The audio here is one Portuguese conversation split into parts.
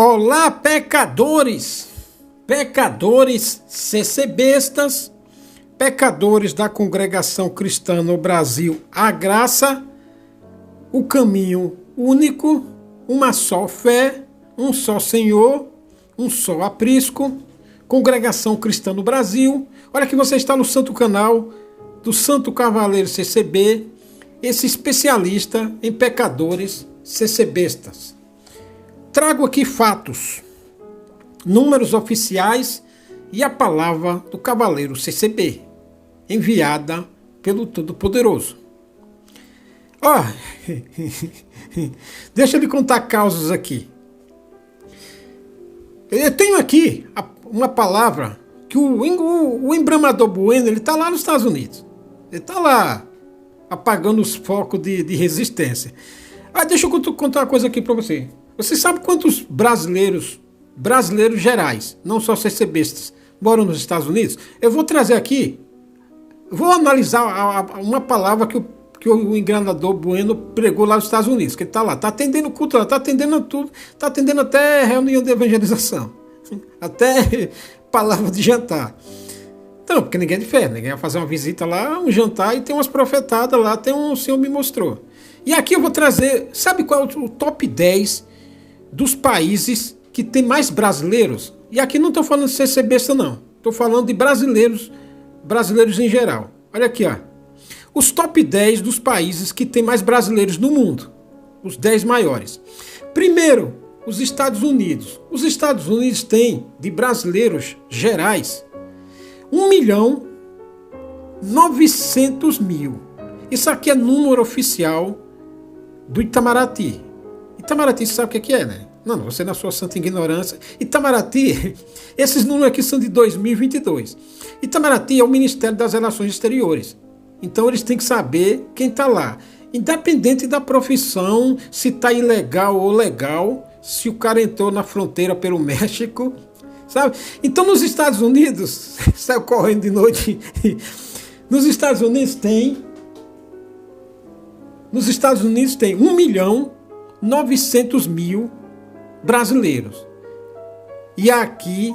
Olá, pecadores, pecadores CCBistas, pecadores da congregação cristã no Brasil, a graça, o caminho único, uma só fé, um só Senhor, um só aprisco, congregação cristã no Brasil. Olha que você está no santo canal do Santo Cavaleiro CCB, esse especialista em pecadores CCBistas. Trago aqui fatos, números oficiais e a palavra do Cavaleiro CCB, enviada pelo Todo-Poderoso. Deixa eu lhe contar causas aqui. Eu tenho aqui uma palavra que o embramador Bueno, ele está lá nos Estados Unidos. Ele está lá apagando os focos de resistência. Deixa eu contar uma coisa aqui para você. Você sabe quantos brasileiros gerais, não só CCBistas, moram nos Estados Unidos? Eu vou trazer aqui, vou analisar uma palavra que o embramador Bueno pregou lá nos Estados Unidos, que ele está lá, está atendendo culto lá, está atendendo tudo, está atendendo até reunião de evangelização, até palavra de jantar. Então, porque ninguém é de fé, ninguém vai fazer uma visita lá, um jantar, e tem umas profetadas lá, tem o Senhor me mostrou. E aqui eu vou trazer, sabe qual é o top 10 dos países que tem mais brasileiros? E aqui não estou falando de CCBista não, estou falando de brasileiros em geral. Olha aqui, ó. Os top 10 dos países que tem mais brasileiros no mundo, os 10 maiores. Primeiro, os Estados Unidos. Os Estados Unidos têm, de brasileiros gerais, 1.900.000. Isso aqui é número oficial do Itamaraty. Itamaraty, você sabe o que é, né? Não, você na sua santa ignorância. Itamaraty, esses números aqui são de 2022. Itamaraty é o Ministério das Relações Exteriores. Então eles têm que saber quem está lá. Independente da profissão, se está ilegal ou legal, se o cara entrou na fronteira pelo México, sabe? Então nos Estados Unidos, saiu correndo de noite, nos Estados Unidos tem 1.900.000 brasileiros. E aqui,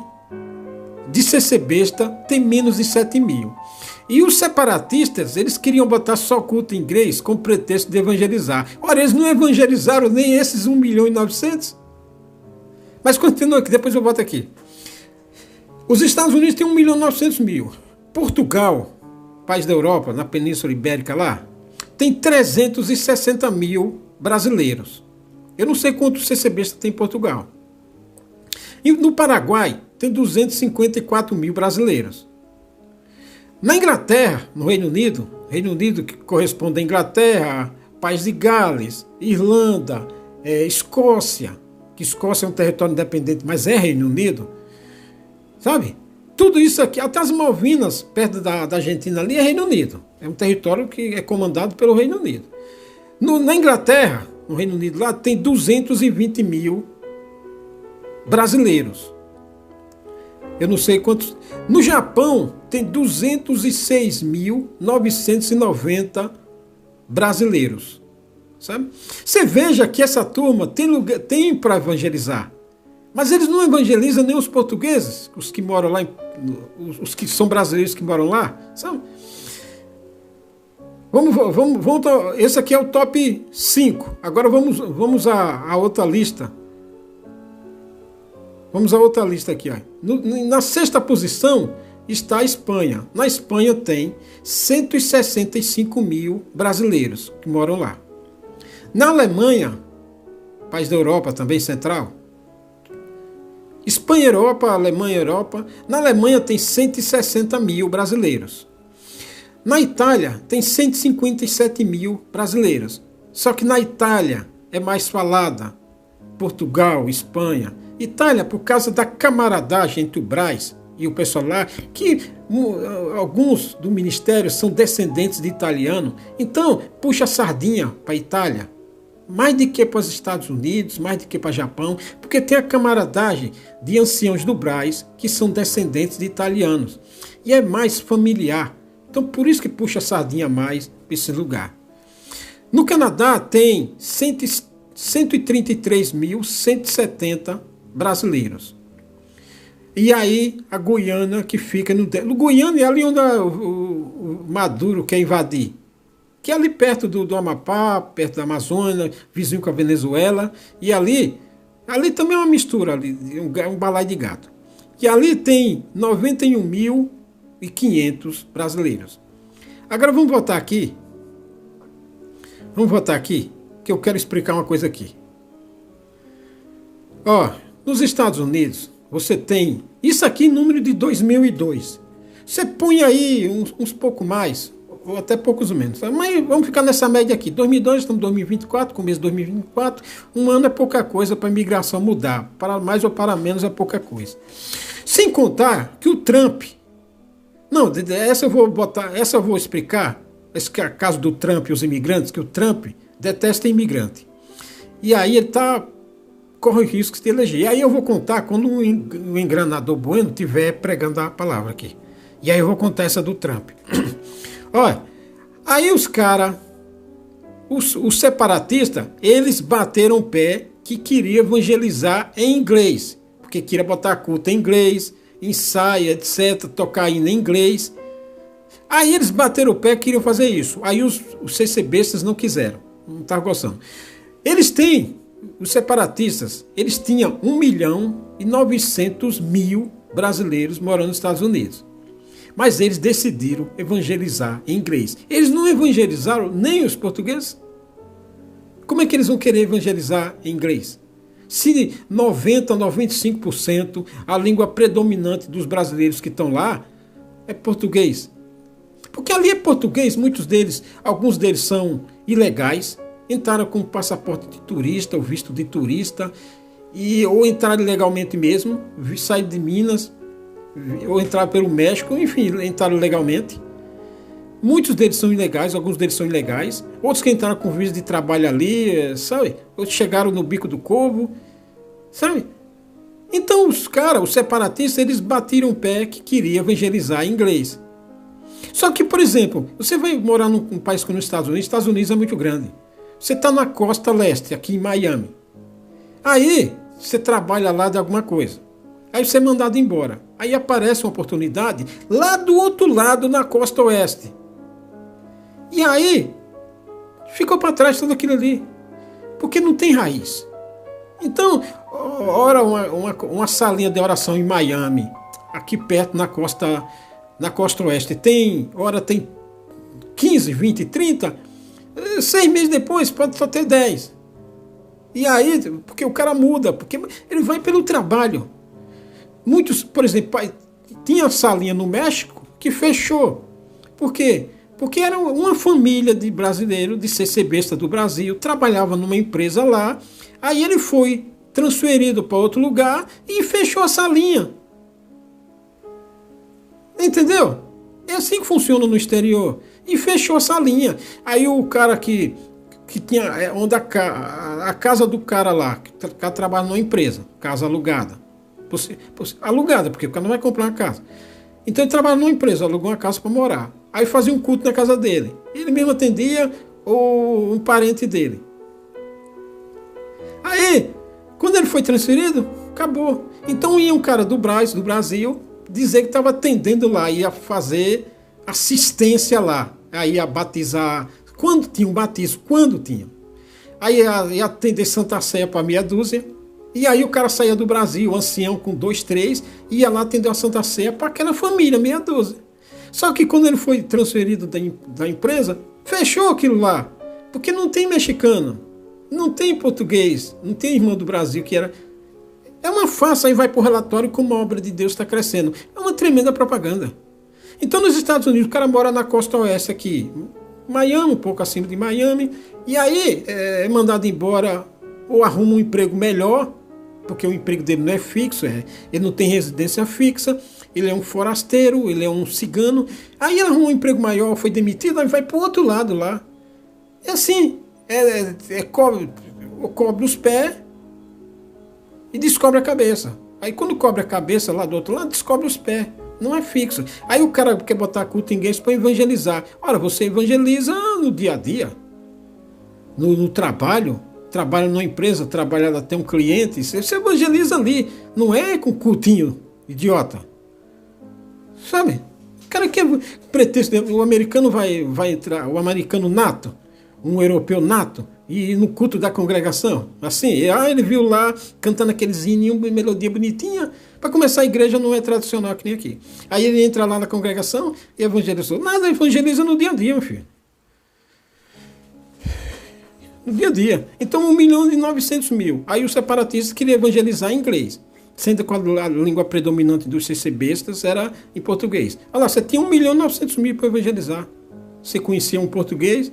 de CCBista, tem menos de 7.000. E os separatistas, eles queriam botar só culto em inglês com pretexto de evangelizar. Ora, eles não evangelizaram nem esses 1.900.000. Mas continua aqui, depois eu boto aqui. Os Estados Unidos têm 1.900.000. Portugal, país da Europa, na Península Ibérica lá, tem 360.000 brasileiros. Eu não sei quantos CCBistas tem em Portugal. E no Paraguai tem 254.000 brasileiros. Na Inglaterra, no Reino Unido que corresponde à Inglaterra, País de Gales, Irlanda, Escócia, que Escócia é um território independente, mas é Reino Unido, sabe? Tudo isso aqui, até as Malvinas, perto da Argentina ali, é Reino Unido. É um território que é comandado pelo Reino Unido. Na Inglaterra, no Reino Unido, lá tem 220.000 brasileiros. Eu não sei quantos. No Japão, tem 206.990 brasileiros. Sabe? Você veja que essa turma tem para evangelizar. Mas eles não evangelizam nem os portugueses, os que moram lá, os que são brasileiros que moram lá, sabe? Vamos, esse aqui é o top 5. Agora vamos à outra lista. Vamos à outra lista aqui. Ó. Na sexta posição está a Espanha. Na Espanha tem 165.000 brasileiros que moram lá. Na Alemanha, país da Europa também central, Espanha, Europa, Alemanha, Europa. Na Alemanha tem 160.000 brasileiros. Na Itália tem 157.000 brasileiros. Só que na Itália é mais falada. Portugal, Espanha. Itália, por causa da camaradagem entre o Brás e o pessoal lá, que alguns do ministério são descendentes de italiano. Então, puxa a sardinha para a Itália. Mais do que para os Estados Unidos, mais do que para o Japão, porque tem a camaradagem de anciãos do Brás que são descendentes de italianos. E é mais familiar. Então, por isso que puxa a sardinha mais para esse lugar. No Canadá tem 133.170 brasileiros. E aí a Guiana que fica no Guiana é ali onde o Maduro quer invadir, que é ali perto do Amapá, perto da Amazônia, vizinho com a Venezuela, e ali também é uma mistura, ali, um balaio de gato. E ali tem 91.500 brasileiros. Agora vamos voltar aqui, que eu quero explicar uma coisa aqui. Ó, nos Estados Unidos, você tem, isso aqui número de 2002. Você põe aí uns pouco mais, ou até poucos menos. Mas vamos ficar nessa média aqui. 2002, estamos em 2024, começo de 2024. Um ano é pouca coisa para a imigração mudar. Para mais ou para menos é pouca coisa. Sem contar que o Trump... Não, essa eu vou explicar. Esse caso do Trump e os imigrantes, que o Trump detesta imigrante. E aí ele corre risco de eleger. E aí eu vou contar quando o engranador Bueno estiver pregando a palavra aqui. E aí eu vou contar essa do Trump. Olha, aí os caras, os separatistas, eles bateram o pé que queriam evangelizar em inglês. Porque queria botar culto em inglês, ensaio, etc., tocar hino em inglês. Aí eles bateram o pé, queriam fazer isso. Aí os CCBistas não quiseram, não estavam gostando. Os separatistas, eles tinham 1.900.000 brasileiros morando nos Estados Unidos. Mas eles decidiram evangelizar em inglês. Eles não evangelizaram nem os portugueses. Como é que eles vão querer evangelizar em inglês? Se 90%, 95% a língua predominante dos brasileiros que estão lá é português. Porque ali é português, alguns deles são ilegais, entraram com passaporte de turista ou visto de turista, ou entraram ilegalmente mesmo, saíram de Minas, ou entraram pelo México, enfim, entraram legalmente. Muitos deles são ilegais, alguns deles são ilegais, outros que entraram com visto de trabalho ali, sabe? Outros chegaram no bico do corvo, sabe? Então os separatistas, eles bateram o pé que queriam evangelizar em inglês. Só que, por exemplo, você vai morar num país como os Estados Unidos é muito grande. Você está na costa leste, aqui em Miami. Aí, você trabalha lá de alguma coisa. Aí você é mandado embora. Aí aparece uma oportunidade lá do outro lado, na costa oeste. E aí, ficou para trás tudo aquilo ali. Porque não tem raiz. Então, ora uma salinha de oração em Miami, aqui perto na costa oeste, tem 15, 20, 30, 6 meses depois pode só ter 10. E aí, porque o cara muda, porque ele vai pelo trabalho. Muitos, por exemplo, tinha salinha no México que fechou. Por quê? Porque era uma família de brasileiros, de CCBista do Brasil, trabalhava numa empresa lá, aí ele foi transferido para outro lugar e fechou a salinha. Entendeu? É assim que funciona no exterior. E fechou a salinha. Aí o cara que tinha, onde a casa do cara lá, que trabalha numa empresa, casa alugada. Alugada, porque o cara não vai comprar uma casa. Então ele trabalha numa empresa, alugou uma casa para morar. Aí fazia um culto na casa dele. Ele mesmo atendia ou um parente dele. Aí, quando ele foi transferido, acabou. Então ia um cara do Brasil, dizer que estava atendendo lá, ia fazer assistência lá. Aí ia batizar. Quando tinha um batismo? Quando tinha. Aí ia atender Santa Ceia para meia dúzia. E aí o cara saía do Brasil, ancião com 2, 3, ia lá atender a Santa Ceia para aquela família, meia dúzia. Só que quando ele foi transferido da empresa, fechou aquilo lá. Porque não tem mexicano, não tem português, não tem irmão do Brasil que era... É uma farsa, aí vai para o relatório como a obra de Deus está crescendo. É uma tremenda propaganda. Então nos Estados Unidos, o cara mora na costa oeste aqui, Miami, um pouco acima de Miami, e aí é mandado embora ou arruma um emprego melhor, porque o emprego dele não é fixo, ele não tem residência fixa, ele é um forasteiro, ele é um cigano, aí ele arruma um emprego maior, foi demitido, aí vai para o outro lado lá. É assim, cobre os pés e descobre a cabeça. Aí quando cobre a cabeça lá do outro lado, descobre os pés. Não é fixo. Aí o cara quer botar culto em inglês para evangelizar. Ora, você evangeliza no dia a dia, no trabalho. trabalha numa empresa, trabalha até um cliente, você evangeliza ali, não é com cultinho idiota. Sabe? O cara que é pretexto, o americano vai entrar, o americano nato, um europeu nato, e no culto da congregação, assim, ele viu lá cantando aqueles hininhos, melodia bonitinha. Para começar, a igreja não é tradicional que nem aqui. Aí ele entra lá na congregação e evangeliza. Nada, evangeliza no dia a dia, meu filho. No dia a dia. Então, 1.900.000. Aí os separatistas queriam evangelizar em inglês, sendo que a língua predominante dos CCBistas era em português. Olha lá, você tinha 1.900.000 para evangelizar. Você conhecia um português,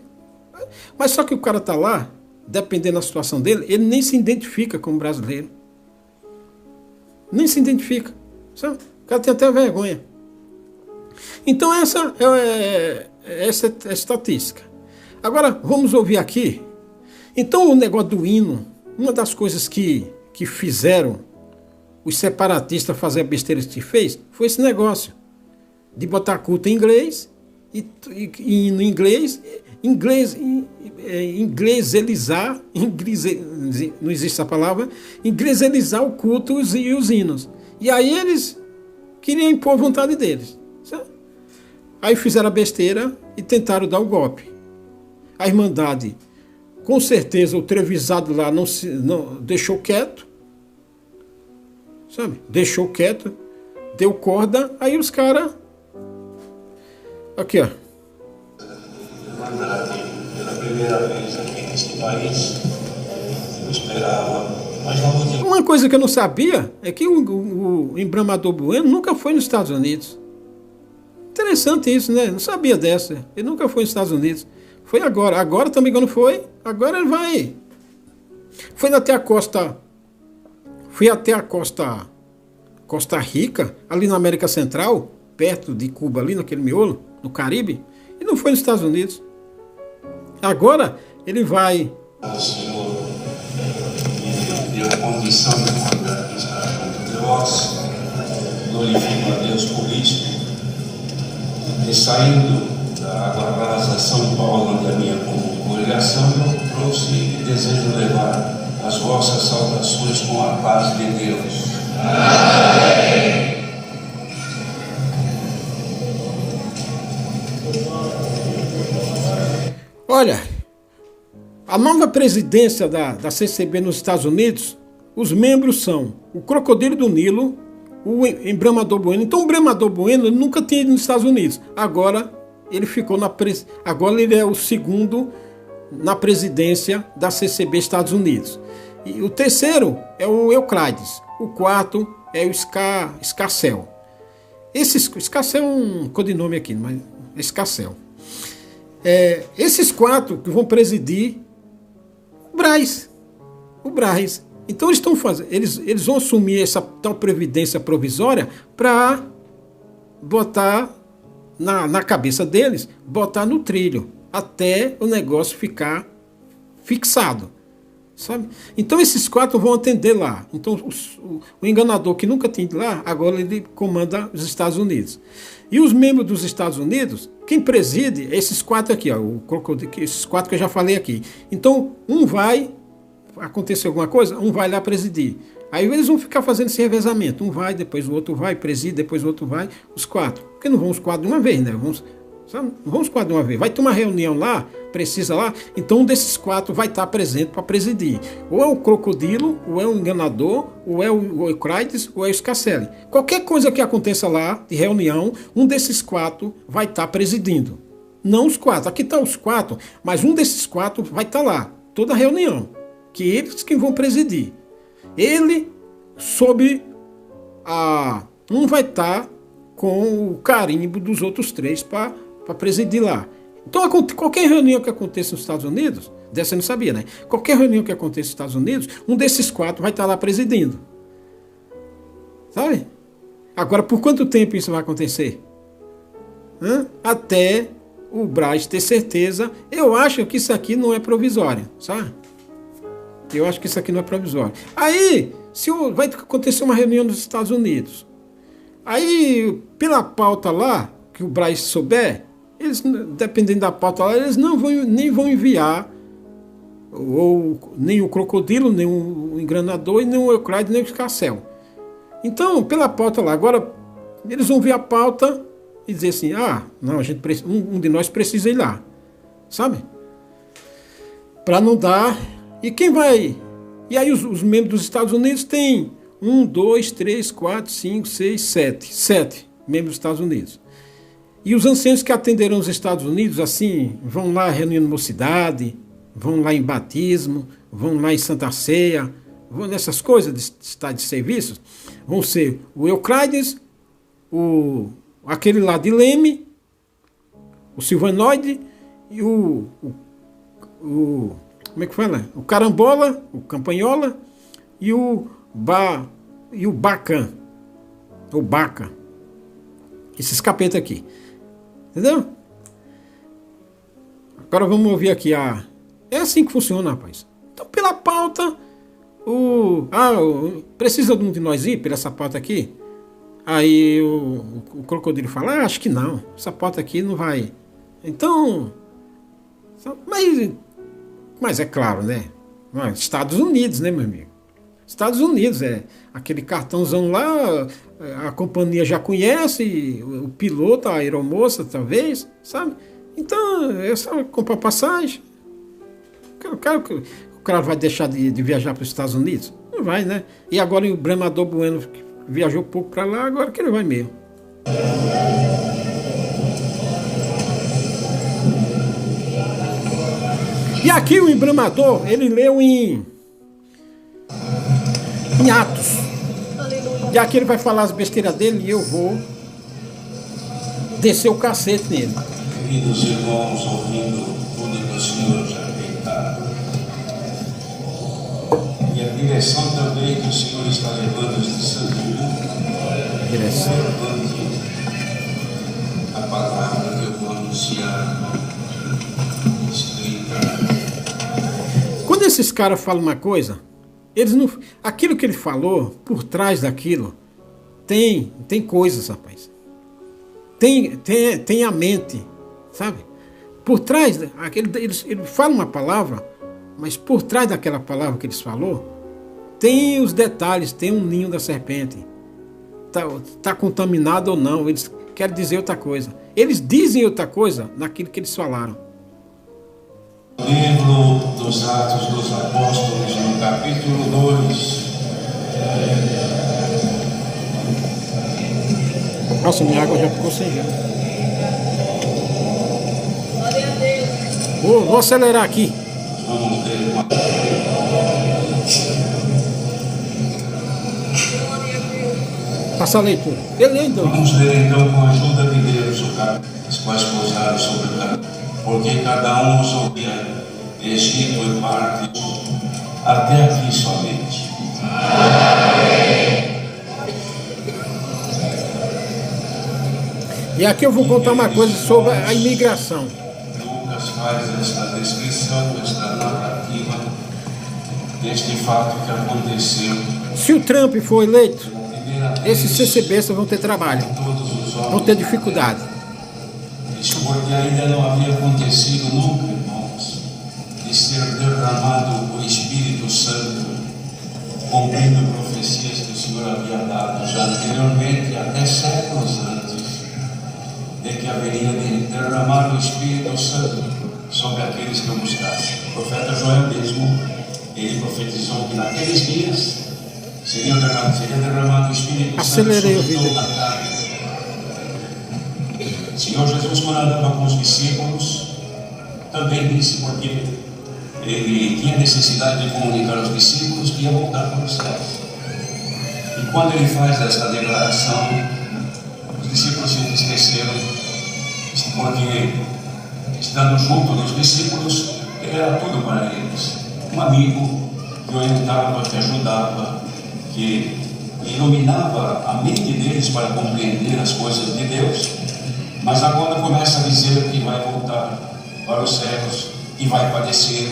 mas só que o cara está lá, dependendo da situação dele, ele nem se identifica como brasileiro. Nem se identifica. Sabe? O cara tem até vergonha. Então essa é a estatística. Agora, vamos ouvir aqui. Então o negócio do hino, uma das coisas que fizeram os separatistas fazer a besteira que fez, foi esse negócio de botar culto em inglês e no ingleselizar, não existe essa palavra, ingleselizar o culto e os hinos. E aí eles queriam impor a vontade deles. Sabe? Aí fizeram a besteira e tentaram dar o golpe. A Irmandade, com certeza, o Trevisado lá não deixou quieto, sabe? Deixou quieto, deu corda, aí os caras... Aqui, ó. Pela primeira vez aqui neste país, eu esperava, mas não vou dizer. Uma coisa que eu não sabia é que o Embramador Bueno nunca foi nos Estados Unidos. Interessante isso, né? Não sabia dessa. Ele nunca foi nos Estados Unidos. Foi agora. Agora também quando foi, agora ele vai. Foi até a costa. Fui até a Costa Rica, ali na América Central, perto de Cuba, ali naquele miolo, no Caribe, e não foi nos Estados Unidos. Agora ele vai. O Senhor me deu a condição de poder estar junto de vós. Glorifico a Deus por isto. E saindo da água rasa São Paulo, onde a minha congregação, eu trouxe e desejo levar as vossas saudações com a paz de Deus. Amém. Olha, a nova presidência da CCB nos Estados Unidos, os membros são o Crocodilo do Nilo, o Embramador Bueno. Então o Embramador Bueno nunca tinha ido nos Estados Unidos. Agora ele ficou agora ele é o segundo na presidência da CCB Estados Unidos. E o terceiro é o Euclides. O quarto é o Escarcel. Escarcel é um codinome aqui, mas é Escarcel. Esses quatro que vão presidir o Braz. Então eles estão fazendo, eles vão assumir essa tal previdência provisória para botar na cabeça deles, botar no trilho, até o negócio ficar fixado. Sabe? Então esses quatro vão atender lá. Então o enganador que nunca tinha ido lá, agora ele comanda os Estados Unidos. E os membros dos Estados Unidos, quem preside é esses quatro aqui, ó, esses quatro que eu já falei aqui. Então um vai, acontecer alguma coisa, um vai lá presidir. Aí eles vão ficar fazendo esse revezamento. Um vai, depois o outro vai, preside, depois o outro vai, os quatro. Porque não vão os quatro de uma vez, né? Não vamos quatro de uma vez. Vai ter uma reunião lá, precisa lá, então um desses quatro vai estar presente para presidir. Ou é o Crocodilo, ou é o Enganador, ou é o Euclides, ou é o Scacelli. Qualquer coisa que aconteça lá, de reunião, um desses quatro vai estar presidindo. Não os quatro. Aqui estão os quatro, mas um desses quatro vai estar lá, toda a reunião. Que eles que vão presidir. Ele, sob um vai estar com o carimbo dos outros três para presidir lá. Então, qualquer reunião que aconteça nos Estados Unidos, dessa eu não sabia, né? Qualquer reunião que aconteça nos Estados Unidos, um desses quatro vai estar lá presidindo. Sabe? Agora, por quanto tempo isso vai acontecer? Até o Braz ter certeza. Eu acho que isso aqui não é provisório, sabe? Eu acho que isso aqui não é provisório. Aí, vai acontecer uma reunião nos Estados Unidos. Aí, pela pauta lá, que o Braz souber, eles, dependendo da pauta lá, eles nem vão enviar ou nem o crocodilo, nem o engranador, e nem o Euclides, nem o escarcel. Então, pela pauta lá, agora eles vão ver a pauta e dizer assim, não, um de nós precisa ir lá, sabe? Para não dar. E quem vai? E aí os membros dos Estados Unidos têm 1, 2, 3, 4, 5, 6, 7. 7 membros dos Estados Unidos. E os anciãos que atenderão os Estados Unidos, assim, vão lá reunindo mocidade, vão lá em batismo, vão lá em Santa Ceia, vão nessas coisas de estado de serviços, vão ser o Euclides, aquele lá de Leme, o Silvanoide e como é que fala? O Carambola, o Campanhola e o Bacan, o Baca. Esses capetas aqui. Entendeu? Agora vamos ouvir aqui É assim que funciona, rapaz. Então, pela pauta, precisa de um de nós ir por essa pauta aqui? Aí o crocodilo fala, acho que não. Essa pauta aqui não vai. Então, mas é claro, né? Estados Unidos, né, meu amigo? Estados Unidos, aquele cartãozão lá, a companhia já conhece, o piloto, a aeromoça, talvez, sabe? Então, é só comprar passagem. O cara vai deixar de viajar para os Estados Unidos? Não vai, né? E agora o Embramador Bueno viajou pouco para lá, agora que ele vai mesmo. E aqui o Embramador, ele leu em Atos. E aqui ele vai falar as besteiras dele e eu vou descer o cacete nele. Queridos irmãos, ouvindo tudo que o Senhor já feitado, e a direção também que o Senhor está levando este santo mundo, levante a palavra que eu vou anunciar, escrita. Quando esses caras falam uma coisa, eles não. Aquilo que ele falou, por trás daquilo, tem coisas, rapaz. Tem a mente, sabe? Por trás, eles falam uma palavra, mas por trás daquela palavra que eles falou, tem os detalhes, tem um ninho da serpente. Tá contaminado ou não, eles querem dizer outra coisa. Eles dizem outra coisa naquilo que eles falaram. Livro dos Atos dos Apóstolos, no capítulo 2. Nossa, minha água já ficou sem jeito. Vou acelerar aqui. Vamos ler uma... Passa a leitura. Vamos ler então com a ajuda de Deus o capítulo, os quais pousaram sobre o caminho, porque cada um os ouvia, Egito e parte, até aqui somente. E aqui eu vou contar uma coisa sobre a imigração. Lucas faz esta descrição, esta narrativa deste fato que aconteceu. Se o Trump for eleito, esses CCBs vão ter trabalho, vão ter dificuldade. Isso porque ainda não havia acontecido nunca, irmãos, de ser derramado o Espírito Santo, cumprindo profecias que o Senhor havia dado já anteriormente, até séculos antes, de que haveria de derramar o Espírito Santo sobre aqueles que o buscassem. O profeta Joel mesmo, ele profetizou que naqueles dias seria derramado o Espírito Santo sobre toda a carne. O Senhor Jesus, quando andava com os discípulos, também disse, porque ele tinha necessidade de comunicar aos discípulos que ia voltar para os céus. E quando ele faz esta declaração, os discípulos se entristeceram, porque, estando junto dos discípulos, ele era tudo para eles. Um amigo que orientava, que ajudava, que iluminava a mente deles para compreender as coisas de Deus. Mas agora começa a dizer que vai voltar para os céus e vai padecer,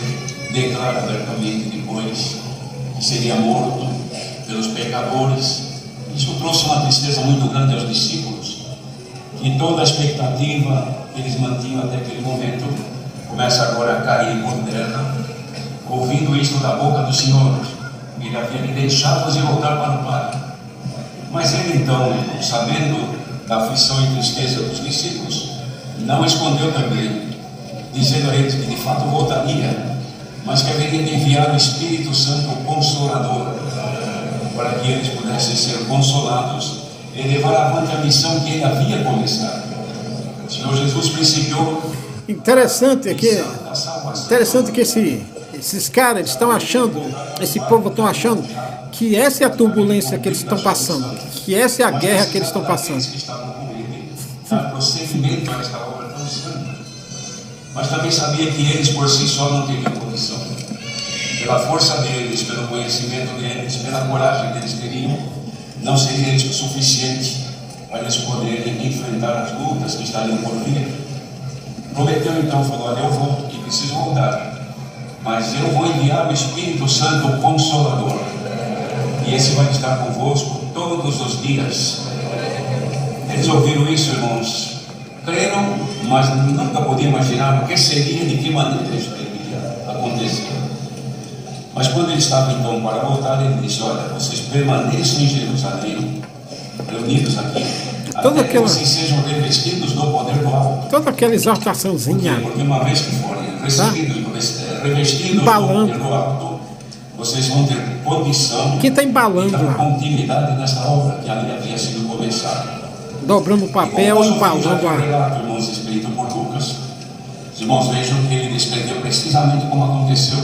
declara abertamente depois que seria morto pelos pecadores. Isso trouxe uma tristeza muito grande aos discípulos, e toda a expectativa que eles mantinham até aquele momento começa agora a cair por terra, ouvindo isto da boca do Senhor, ele havia de deixá-los e voltar para o Pai. Mas ele então, sabendo da aflição e tristeza dos discípulos, não escondeu também, dizendo a eles que de fato voltaria, mas que haveria de enviar o Espírito Santo, o Consolador, para que eles pudessem ser consolados e levar avante a missão que ele havia começado. O Senhor Jesus principiou. Interessante é que esses caras eles estão achando, esse povo estão achando que essa é a turbulência que eles estão passando, que essa é a guerra que eles estão passando. Dar prosseguimento a esta obra tão santa. Mas também sabia que eles por si só não teriam condição. Pela força deles, pelo conhecimento deles, pela coragem que eles teriam, não seria isso suficiente para eles poderem enfrentar as lutas que estariam por vir. Prometeu então, falou: olha, eu vou e preciso voltar, mas eu vou enviar o Espírito Santo, o Consolador, e esse vai estar convosco todos os dias. Eles ouviram isso, irmãos, creram, mas nunca podiam imaginar o que seria, de que maneira isso deveria acontecer. Mas quando ele estava então para voltar, ele disse: olha, vocês permaneçam em Jerusalém, reunidos aqui, até que vocês sejam revestidos do poder do alto. Toda aquela exaltaçãozinha. Porque uma vez que forem revestidos do poder do alto, vocês vão ter condição que está embalando de dar continuidade nessa obra que ali havia sido começada. Dobrando o papel e embalando a relato, irmãos, escrito por Lucas. Os irmãos vejam que ele descreveu precisamente como aconteceu.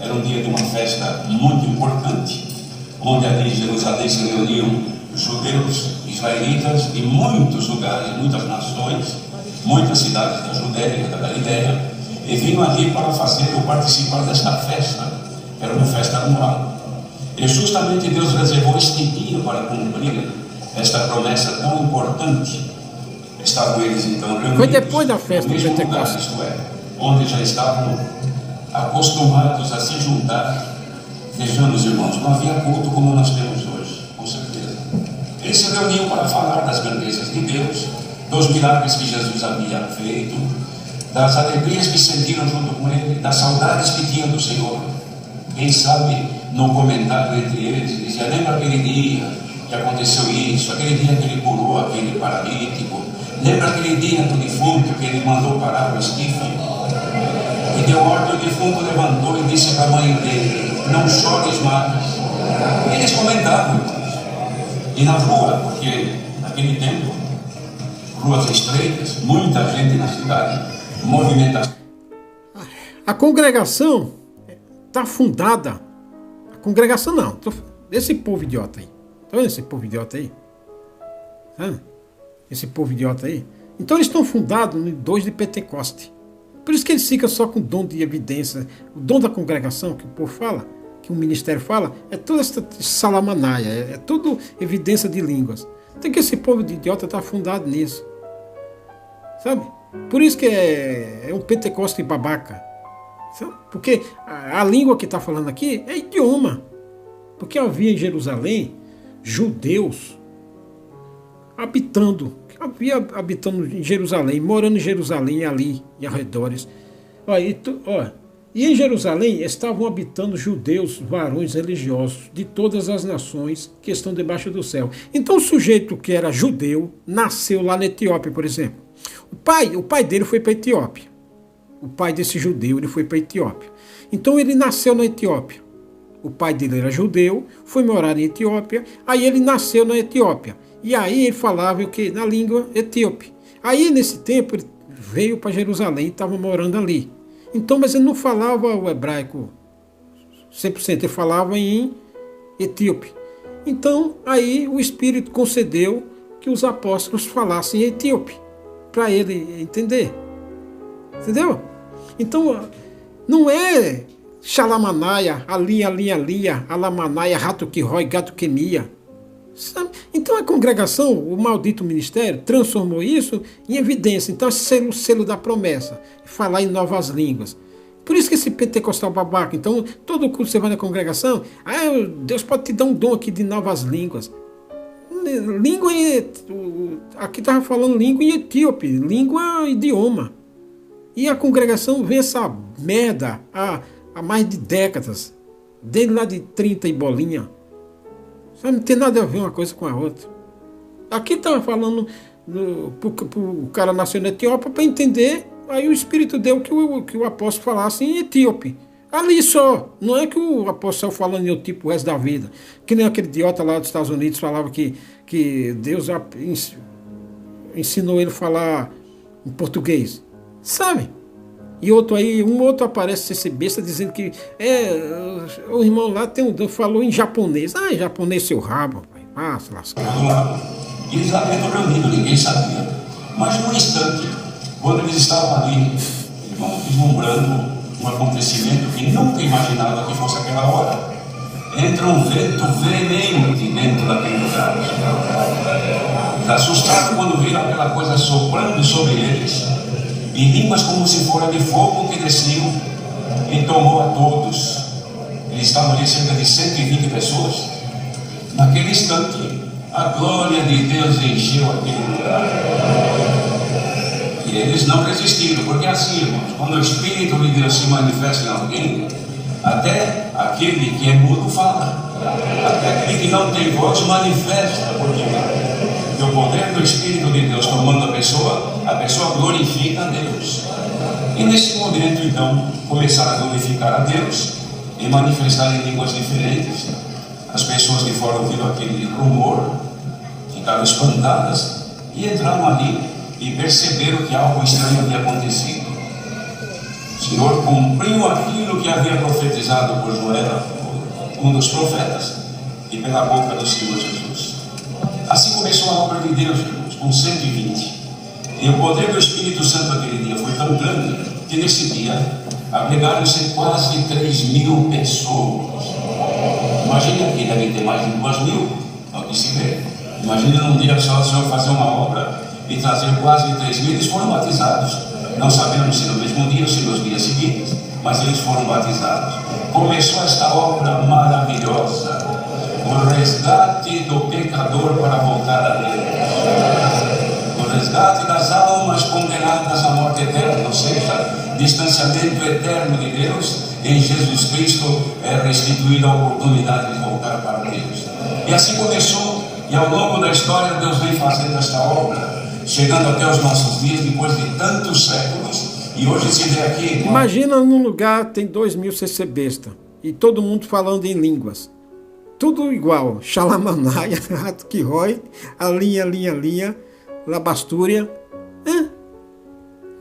Era um dia de uma festa muito importante, onde ali em Jerusalém se reuniam judeus, israelitas de muitos lugares, muitas nações, muitas cidades da Judéia, da Galileia, e vinham ali para fazer ou participar desta festa. Era uma festa anual. E justamente Deus reservou este dia para cumprir esta promessa tão importante. Estavam eles então reunidos. Foi depois da festa do Pentecostes. Isto é, onde já estavam acostumados a se juntar. Vejamos, irmãos, não havia culto como nós temos hoje, com certeza. Eles se reuniam para falar das grandezas de Deus, dos milagres que Jesus havia feito, das alegrias que sentiram junto com ele, das saudades que tinham do Senhor. Quem sabe, no comentário entre eles, dizia: lembra aquele dia que aconteceu isso, aquele dia que ele curou aquele paralítico, lembra aquele dia do defunto que ele mandou parar o esquife, e deu ordem, o defunto levantou e disse para a mãe dele: não chores mais. Eles comentavam, irmãos. E na rua, porque naquele tempo, ruas estreitas, muita gente na cidade, movimentação. A congregação está fundada. A congregação não, esse povo idiota aí. Está vendo esse povo idiota aí? Esse povo idiota aí? Então eles estão fundados no 2 de Pentecoste. Por isso que eles ficam só com o dom de evidência. O dom da congregação, que o povo fala, que o ministério fala, é toda essa salamanaia, é tudo evidência de línguas. Tem que esse povo de idiota está fundado nisso. Sabe? Por isso que é um Pentecoste babaca. Sabe? Porque a língua que está falando aqui é idioma. Porque havia em Jerusalém judeus habitando em Jerusalém, morando em Jerusalém, ali em arredores. E em Jerusalém estavam habitando judeus, varões religiosos de todas as nações que estão debaixo do céu. Então o sujeito que era judeu nasceu lá na Etiópia, por exemplo. O pai dele foi para a Etiópia. O pai desse judeu ele foi para a Etiópia. Então ele nasceu na Etiópia. O pai dele era judeu, foi morar em Etiópia, aí ele nasceu na Etiópia. E aí ele falava o quê? Na língua etíope. Aí nesse tempo ele veio para Jerusalém e estava morando ali. Então, mas ele não falava o hebraico 100%, ele falava em etíope. Então, aí o Espírito concedeu que os apóstolos falassem etíope, para ele entender. Entendeu? Então, não é xalamanaia, alia, alamanaia, rato que rói, gato que mia. Então a congregação, o maldito ministério, transformou isso em evidência. Então é selo da promessa, falar em novas línguas. Por isso que esse pentecostal babaca, então todo culto você vai na congregação, Deus pode te dar um dom aqui de novas línguas. Língua, aqui estava falando língua em etíope, língua idioma. E a congregação vê essa merda, há mais de décadas, desde lá de 30 e bolinha. Sabe, não tem nada a ver uma coisa com a outra. Aqui estava falando o cara nasceu na Etiópia para entender, aí o Espírito deu que o apóstolo falasse em etíope. Ali só, não é que o apóstolo falando em tipo o resto da vida, que nem aquele idiota lá dos Estados Unidos falava que Deus ensinou ele a falar em português, sabe? E outro aí, um outro aparece esse besta dizendo que o irmão lá falou em japonês. Ah, em japonês seu rabo, pai. Ah, se lascar. E eles lá dentro reunidos, ninguém sabia. Mas num instante, quando eles estavam ali, irmão, vislumbrando um acontecimento que nunca imaginava que fosse aquela hora, entra um vento veemente dentro daquele lugar. Assustados quando viram aquela coisa soprando sobre eles, e línguas como se fora de fogo que desciam e tomou a todos. Eles estavam ali cerca de 120 pessoas. Naquele instante, a glória de Deus encheu aquele lugar. E eles não resistiram, porque assim, irmãos, quando o Espírito de Deus se manifesta em alguém, até aquele que é mudo fala, até aquele que não tem voz manifesta, porque o poder do Espírito de Deus tomando a pessoa glorifica a Deus. E nesse momento, então, começaram a glorificar a Deus e manifestar em línguas diferentes. As pessoas que foram ouvindo aquele rumor ficaram espantadas e entraram ali e perceberam que algo estranho havia acontecido. O Senhor cumpriu aquilo que havia profetizado por Joel, um dos profetas, e pela boca do Senhor Jesus. Assim começou a obra de Deus, irmãos, com 120. E o poder do Espírito Santo aquele dia foi tão grande que nesse dia agregaram-se quase 3.000 pessoas. Imagine aqui, deve ter mais de 2.000, ao que se vê. Imagine num dia só o Senhor fazer uma obra e trazer quase 3.000. Eles foram batizados. Não sabemos se no mesmo dia ou se nos dias seguintes, mas eles foram batizados. Começou esta obra maravilhosa, o resgate do pecador para voltar a Deus, o resgate das almas condenadas à morte eterna, ou seja, distanciamento eterno de Deus. Em Jesus Cristo é restituída a oportunidade de voltar para Deus. E assim começou, e ao longo da história Deus vem fazendo esta obra, chegando até os nossos dias, depois de tantos séculos. E hoje se vê aqui... Imagina num lugar tem 2.000 CC besta, e todo mundo falando em línguas. Tudo igual, xalamanaia, rato que rói, a linha, labastúria.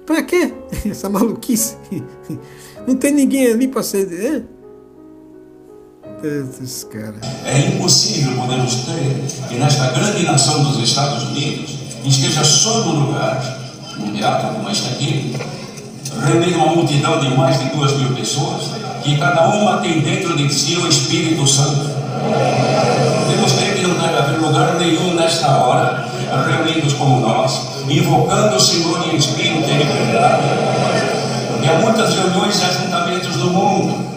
Pra quê? Essa maluquice. Não tem ninguém ali para ser... Esses caras. É impossível podermos crer que nesta grande nação dos Estados Unidos esteja só no lugar, num teatro como este aqui, reunir uma multidão de mais de 2.000 pessoas, que cada uma tem dentro de si o Espírito Santo. Podemos crer que não deve haver lugar nenhum nesta hora, reunidos como nós, invocando o Senhor em espírito e em verdade. Porque há muitas reuniões e ajuntamentos no mundo,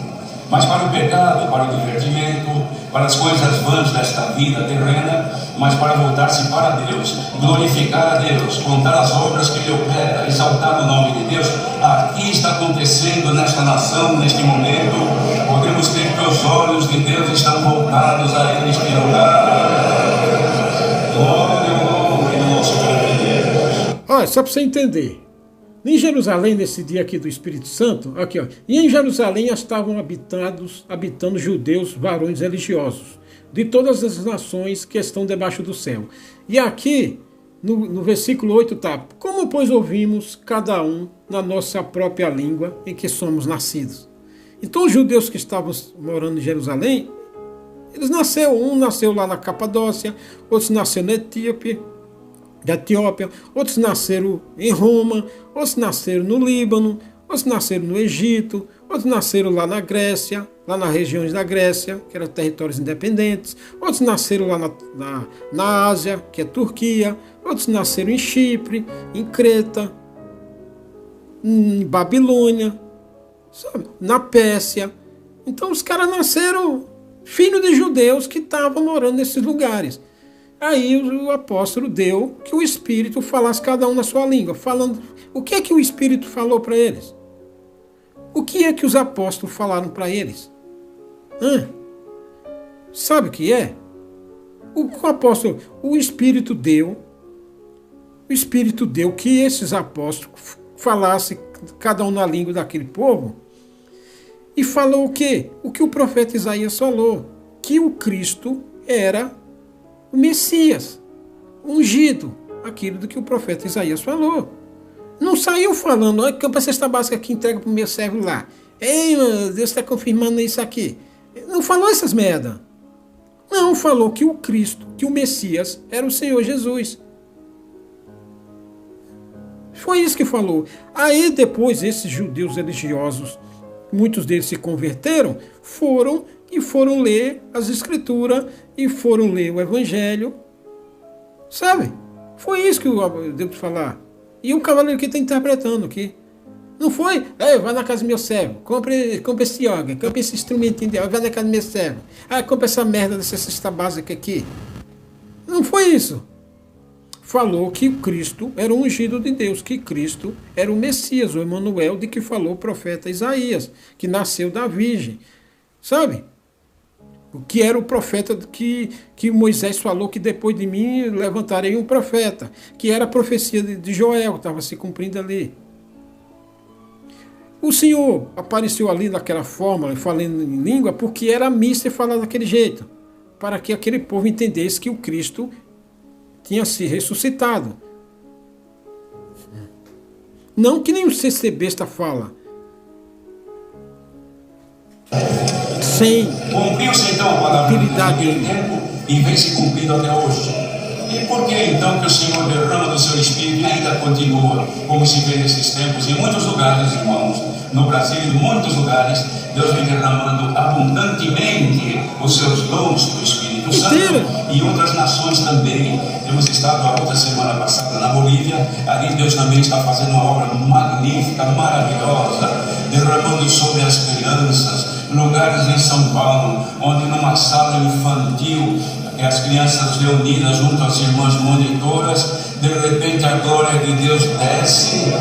mas para o pecado, para o divertimento, para as coisas vãs desta vida terrena, mas para voltar-se para Deus, glorificar a Deus, contar as obras que Ele opera, exaltar o nome de Deus. Aqui está acontecendo nesta nação, neste momento. Podemos crer que os olhos de Deus estão voltados a Ele neste lugar. Glória ao nome do nosso Deus. Olha, só para você entender. Em Jerusalém, nesse dia aqui do Espírito Santo, aqui ó, e em Jerusalém estavam habitando judeus, varões religiosos, de todas as nações que estão debaixo do céu. E aqui, no versículo 8 está, como pois ouvimos cada um na nossa própria língua em que somos nascidos. Então os judeus que estavam morando em Jerusalém, eles um nasceu lá na Capadócia, outros nasceu na da Etiópia, outros nasceram em Roma, outros nasceram no Líbano, outros nasceram no Egito, outros nasceram lá na Grécia, lá nas regiões da Grécia, que eram territórios independentes, outros nasceram lá na Ásia, que é Turquia, outros nasceram em Chipre, em Creta, em Babilônia, sabe? Na Pérsia. Então os caras nasceram filhos de judeus que estavam morando nesses lugares. Aí o apóstolo deu que o Espírito falasse cada um na sua língua, falando o que é que o Espírito falou para eles. O que é que os apóstolos falaram para eles? Sabe o que é? O apóstolo, o Espírito deu que esses apóstolos falassem, cada um na língua daquele povo, e falou o quê? O que o profeta Isaías falou, que o Cristo era o Messias, ungido, aquilo do que o profeta Isaías falou. Não saiu falando, olha, compra a cesta básica que entrega para o meu servo lá. Ei, Deus está confirmando isso aqui. Não falou essas merda. Não, falou que o Cristo, que o Messias era o Senhor Jesus. Foi isso que falou. Aí depois esses judeus religiosos, muitos deles se converteram, foram ler as Escrituras e foram ler o Evangelho. Sabe? Foi isso que eu devo falar. E o cavaleiro aqui está interpretando aqui. Não foi? Vai na casa do meu servo, compre esse órgão, compre esse instrumentinho, vai na casa do meu servo. Compre essa merda dessa cesta básica aqui. Não foi isso. Falou que o Cristo era o ungido de Deus, que Cristo era o Messias, o Emanuel, de que falou o profeta Isaías, que nasceu da Virgem. Sabe? O que era o profeta que Moisés falou que depois de mim levantarei um profeta, que era a profecia de Joel, que estava se cumprindo ali. O Senhor apareceu ali daquela forma, falando em língua, porque era missa e falar daquele jeito, para que aquele povo entendesse que o Cristo tinha se ressuscitado. Não que nem o CC besta fala. Sem cumpriu-se então a palavra naquele tempo e vem se cumprindo até hoje. E por que então que o Senhor derrama do seu Espírito e ainda continua, como se vê nesses tempos, em muitos lugares, irmãos, no Brasil e em muitos lugares, Deus vem derramando abundantemente os seus dons do Espírito Santo e em outras nações também. Temos estado a outra semana passada na Bolívia, ali Deus também está fazendo uma obra magnífica, maravilhosa, derramando sobre as crianças, lugares em São Paulo, onde numa sala infantil, as crianças reunidas junto às irmãs monitoras, de repente a glória de Deus desce,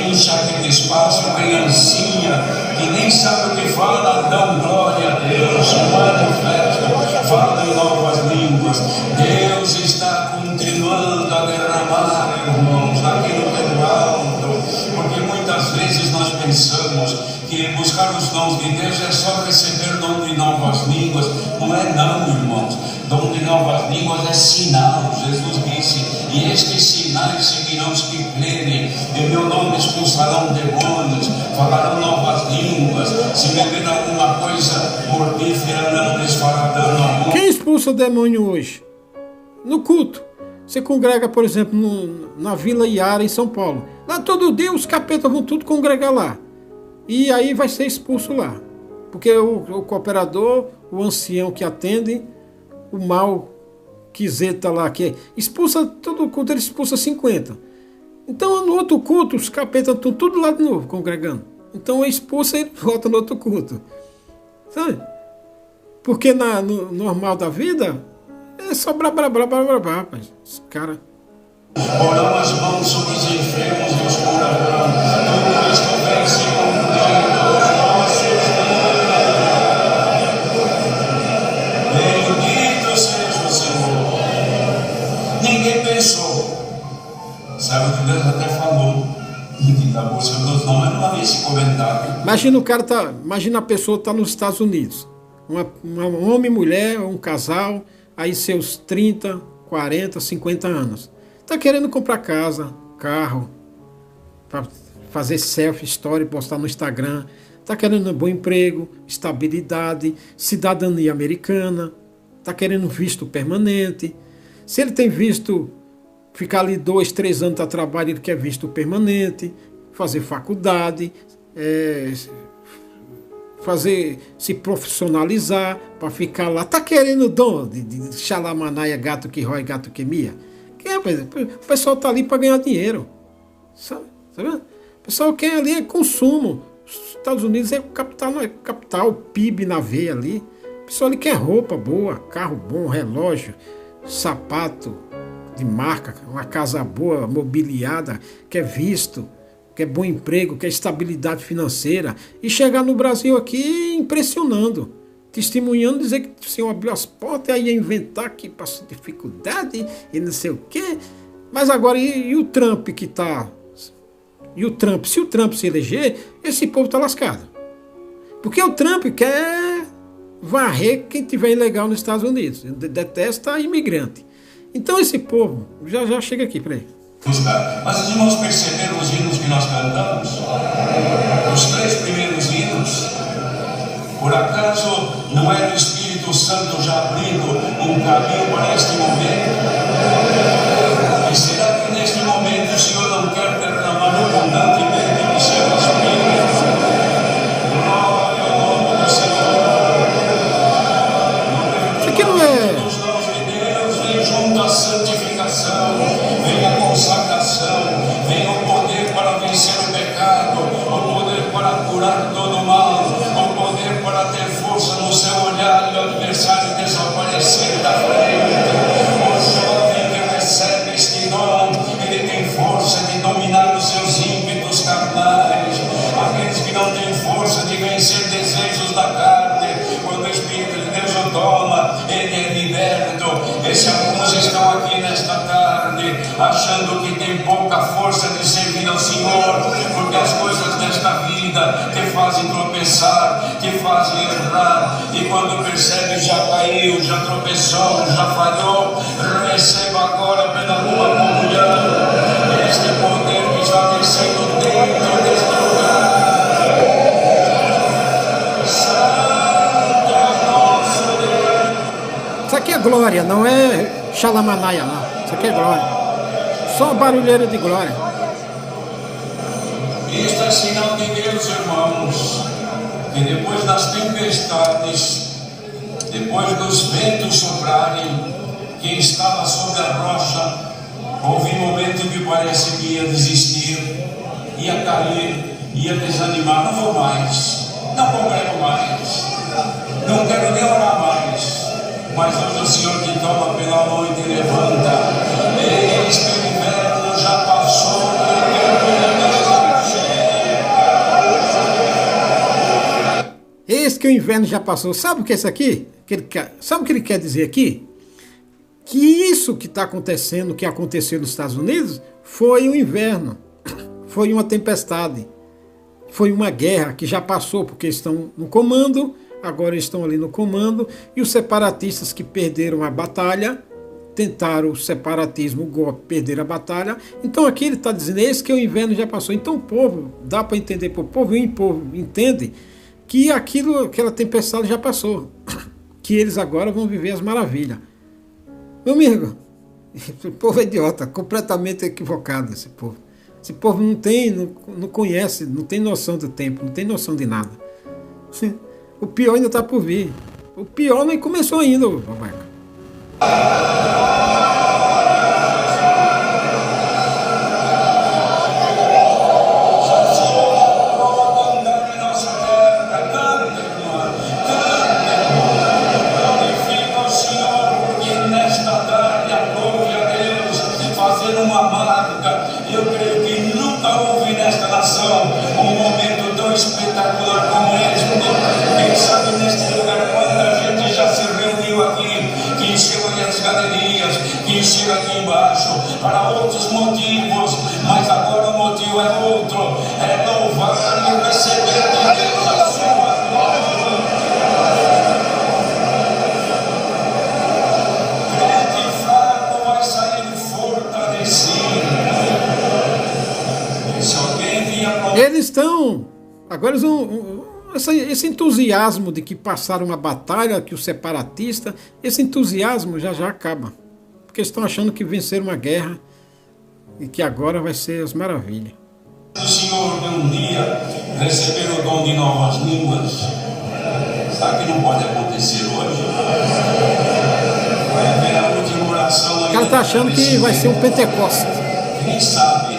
enche aquele espaço, criancinha, que nem sabe o que fala, dão glória a Deus, manifesta, fala em novas línguas. Deus está continuando a derramar, irmãos, aqui no pelo alto, porque muitas vezes nós pensamos que buscar os dons de Deus é só receber dom de novas línguas. Não é não, irmãos. Dom de novas línguas é sinal. Jesus disse, e estes sinais seguirão os que crerem. Em meu nome expulsarão demônios, falarão novas línguas. Se beber alguma coisa mortífera, não lhes fará dano algum. Quem expulsa o demônio hoje? No culto. Você congrega, por exemplo, na Vila Iara, em São Paulo. Lá todo dia os capetas vão tudo congregar lá. E aí vai ser expulso lá. Porque o cooperador, o ancião que atende, o mal quiseta lá, que expulsa todo culto, ele expulsa 50. Então no outro culto, os capetas estão tudo lá de novo, congregando. Então expulsa e volta no outro culto. Sabe? Porque no normal da vida, é só blá, rapaz. Esse cara... Oramos as mãos sobre os enfermos e os curadores. Tudo isto vem se cumprindo aos nossos dias. Bendito seja o Senhor. Ninguém pensou. Sabe o que Deus até falou? Que da busca dos nomes, eu não havia esse comentário. Imagina a pessoa está nos Estados Unidos. Um homem e mulher, um casal, aí seus 30, 40, 50 anos. Está querendo comprar casa, carro, para fazer selfie, story, postar no Instagram. Está querendo um bom emprego, estabilidade, cidadania americana. Está querendo visto permanente. Se ele tem visto, ficar ali 2, 3 anos de trabalho, ele quer visto permanente, fazer faculdade, se profissionalizar para ficar lá. Está querendo dom de xalamanaia, gato que rói, gato que mia? O pessoal está ali para ganhar dinheiro. Sabe? O pessoal quer ali consumo. Os Estados Unidos é capital, o PIB na veia ali. O pessoal ali quer roupa boa, carro bom, relógio, sapato de marca, uma casa boa, mobiliada, quer visto. quer bom emprego, quer estabilidade financeira, e chegar no Brasil aqui impressionando, testemunhando, dizer que o senhor abriu as portas, aí ia inventar que passou dificuldade e não sei o quê. Mas agora, e o Trump que está... E o Trump, se o Trump se eleger, esse povo está lascado. Porque o Trump quer varrer quem tiver ilegal nos Estados Unidos. Detesta imigrante. Então esse povo, já chega aqui, peraí. Mas os irmãos perceberam os hinos que nós cantamos? Os 3 primeiros hinos? Por acaso não é o Espírito Santo já abrindo um caminho para este momento? E será que neste momento o Senhor não quer derramar abundantemente do seu Espírito? Glória ao nome do Senhor. Isso aqui não é... Os dons de Deus, vem junto à santificação, vem a consagração, vem o poder para vencer o pecado, o poder para curar todo o mal, o poder para ter força no seu olhar e o adversário desaparecer da frente. O jovem que recebe este dom, ele tem força de dominar os seus ímpetos carnais. Aqueles que não têm força de vencer desejos da carne, quando o Espírito de Deus o toma, ele é liberto. Esses alguns estão aqui nesta tarde, achando que tem pouca força de servir ao Senhor, porque as coisas desta vida te fazem tropeçar, te fazem errar, e quando percebe já caiu, já tropeçou, já falhou. Receba agora pela tua comunhão este poder que já desceu dentro deste lugar. Santo é nosso Deus. Isso aqui é glória, não é xalamanaia, não. Isso aqui é glória. Só barulheira de glória. Isto é sinal de Deus, irmãos, que depois das tempestades, depois dos ventos soprarem, quem estava sobre a rocha, houve um momento que parece que ia desistir, ia cair, ia desanimar. Não vou mais, não congrego mais, não quero nem orar mais. Mas hoje o Senhor te toma pela mão e te levanta. Eis que o inverno já passou, Eis que o inverno já passou. Sabe o que é isso aqui? Sabe o que ele quer dizer aqui? Que isso que está acontecendo, que aconteceu nos Estados Unidos, foi um inverno, foi uma tempestade, foi uma guerra que já passou, porque estão no comando, agora estão ali no comando, e os separatistas que perderam a batalha, tentaram o separatismo, o golpe, perderam a batalha. Então aqui ele está dizendo, esse que o inverno já passou. Então o povo, dá para entender para o povo, e o povo entende que aquela tempestade já passou, que eles agora vão viver as maravilhas. Meu amigo, esse povo é idiota, completamente equivocado esse povo. Esse povo não conhece, não tem noção do tempo, não tem noção de nada. O pior ainda está por vir. O pior nem começou ainda, Babaca. Eu creio que nunca houve nesta nação um momento tão espetacular como este. Quem sabe neste lugar quanta gente já se reuniu aqui, que encheu aqui as galerias, que encheu aqui embaixo, para outros motivos, mas agora o motivo é outro, é louvar e receber de Deus a sua glória. Crente fraco vai sair fortalecido. Eles estão, agora esse entusiasmo de que passaram uma batalha, que o separatista, esse entusiasmo já acaba, porque eles estão achando que venceram uma guerra e que agora vai ser as maravilhas. O Senhor um dia receber o dom de novas línguas, sabe que não pode acontecer hoje? Vai haver a última oração. O cara está achando que vai ser um Pentecostes. Quem sabe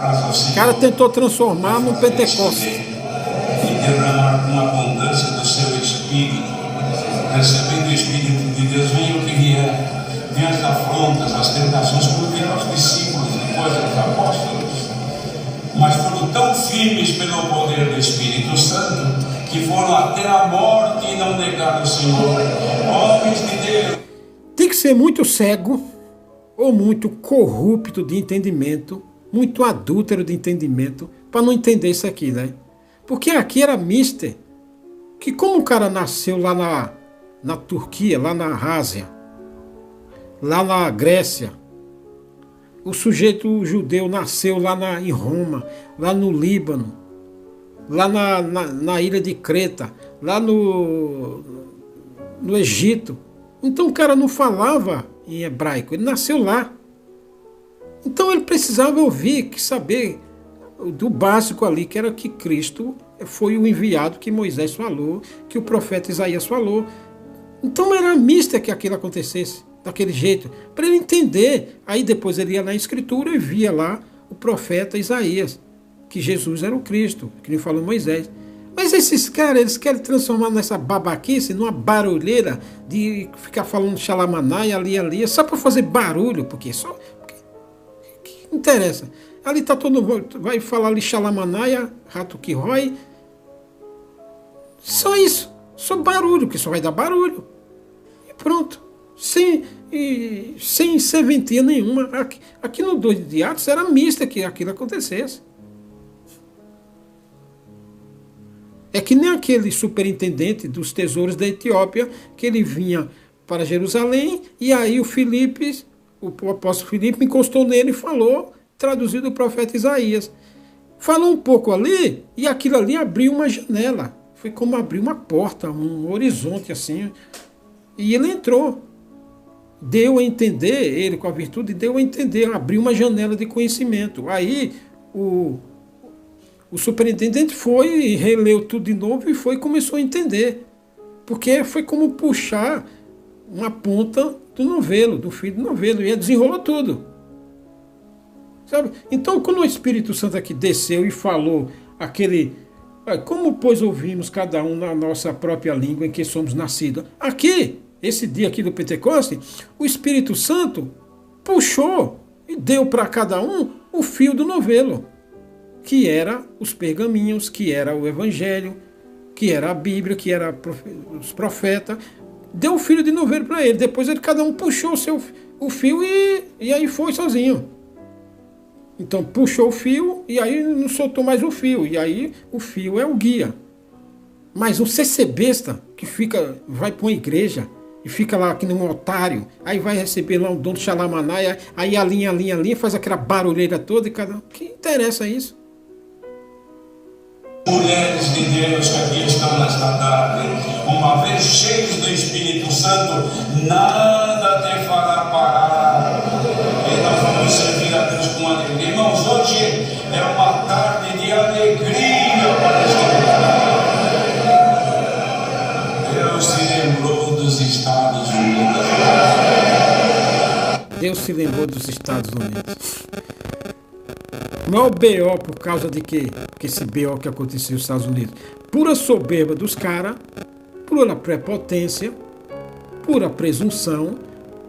o cara tentou transformar num Pentecostes. E derramar com abundância do seu Espírito, recebendo o Espírito de Deus, venha o que vier, venha as afrontas, as tentações, porque nós discípulos, depois dos apóstolos, mas foram tão firmes pelo poder do Espírito Santo que foram até a morte e não negaram o Senhor. Homens de Deus. Tem que ser muito cego ou muito corrupto de entendimento, muito adúltero de entendimento, para não entender isso aqui, né? Porque aqui era mister, que como o cara nasceu lá na Turquia, lá na Ásia, lá na Grécia, o sujeito judeu nasceu lá em Roma, lá no Líbano, lá na ilha de Creta, lá no Egito. Então o cara não falava em hebraico, ele nasceu lá. Então ele precisava ouvir, saber do básico ali, que era que Cristo foi o enviado que Moisés falou, que o profeta Isaías falou. Então era mista que aquilo acontecesse daquele jeito, para ele entender. Aí depois ele ia na Escritura e via lá o profeta Isaías, que Jesus era o Cristo, que lhe falou Moisés. Mas esses caras, eles querem transformar nessa babaquice, numa barulheira de ficar falando xalamanai ali, só para fazer barulho, porque que interessa. Ali tá todo mundo, vai falar ali xalamanaia, rato que rói. Só isso, só barulho, que só vai dar barulho. E pronto. Sem serventia nenhuma. Aqui no 2 de Atos era mista que aquilo acontecesse. É que nem aquele superintendente dos tesouros da Etiópia, que ele vinha para Jerusalém, e aí o apóstolo Filipe encostou nele e falou, traduzido o profeta Isaías. Falou um pouco ali, e aquilo ali abriu uma janela. Foi como abrir uma porta, um horizonte assim. E ele entrou. Deu a entender, ele com a virtude, deu a entender, abriu uma janela de conhecimento. Aí o superintendente foi e releu tudo de novo e começou a entender. Porque foi como puxar uma ponta do novelo, do fio do novelo, e desenrolou tudo. Sabe? Então, quando o Espírito Santo aqui desceu e falou como, pois, ouvimos cada um na nossa própria língua em que somos nascidos? Aqui, esse dia aqui do Pentecoste, o Espírito Santo puxou e deu para cada um o fio do novelo, que era os pergaminhos, que era o Evangelho, que era a Bíblia, que era os profetas. Deu o fio de novelo para ele. Depois cada um puxou o fio e aí foi sozinho. Então puxou o fio e aí não soltou mais o fio. E aí o fio é o guia. Mas um CC besta que vai para uma igreja e fica lá aqui num otário, aí vai receber lá um dono de xalamanaia, aí a linha, faz aquela barulheira toda e cada um. Que interessa isso? Mulheres de Deus que aqui estão nesta tarde, uma vez cheios do Espírito Santo, nada te fará parar. E nós vamos servir a Deus com alegria. Irmãos, hoje é uma tarde de alegria para este lugar. Deus se lembrou dos Estados Unidos. Deus se lembrou dos Estados Unidos. O maior BO por causa de que esse BO que aconteceu nos Estados Unidos? Pura soberba dos caras, pura prepotência, pura presunção,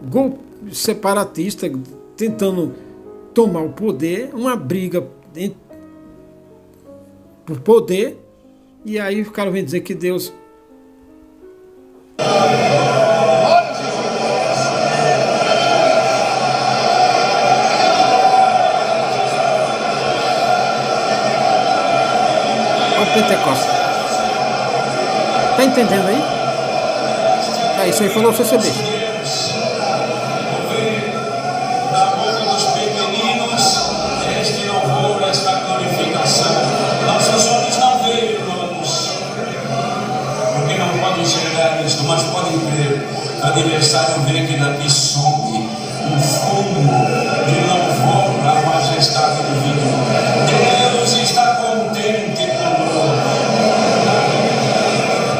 golpe separatista tentando tomar o poder, uma briga por poder, e aí o cara vem dizer que Deus... Pentecoste. Tá entendendo aí? Isso aí falou o CCB. Na boca dos pequeninos, este louvor, esta glorificação. Nossos olhos não veem, irmãos, porque não podem enxergar isto, mas podem ver. O adversário vê que daqui sobe um fumo de louvor à majestade divina. Deus está contente conosco.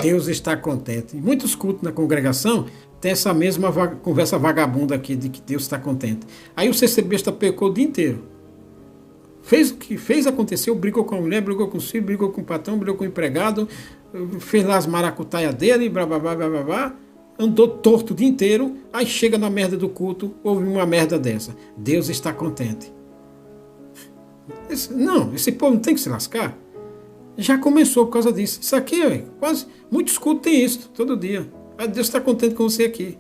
Deus está contente. Em muitos cultos na congregação tem essa mesma conversa vagabunda aqui de que Deus está contente. Aí o CCB pecou o dia inteiro. Fez o que fez, aconteceu, brigou com a mulher, brigou com o filho, brigou com o patrão, brigou com o empregado, fez lá as maracutaias dele, blá, blá, blá, blá, blá, blá, andou torto o dia inteiro, aí chega na merda do culto, houve uma merda dessa. Deus está contente. Esse povo não tem que se lascar. Já começou por causa disso. Isso aqui, quase, muitos cultos tem isso, todo dia. Deus está contente com você aqui.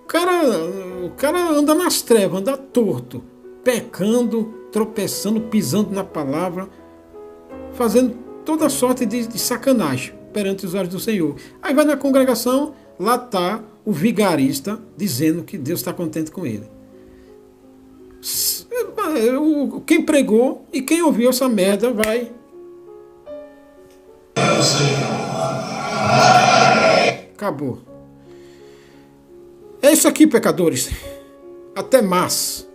O cara anda nas trevas, anda torto, pecando, tropeçando, pisando na palavra, fazendo toda sorte de sacanagem perante os olhos do Senhor. Aí vai na congregação, lá está o vigarista dizendo que Deus está contente com ele. Quem pregou e quem ouviu essa merda vai. Acabou. É isso aqui, pecadores. Até mais.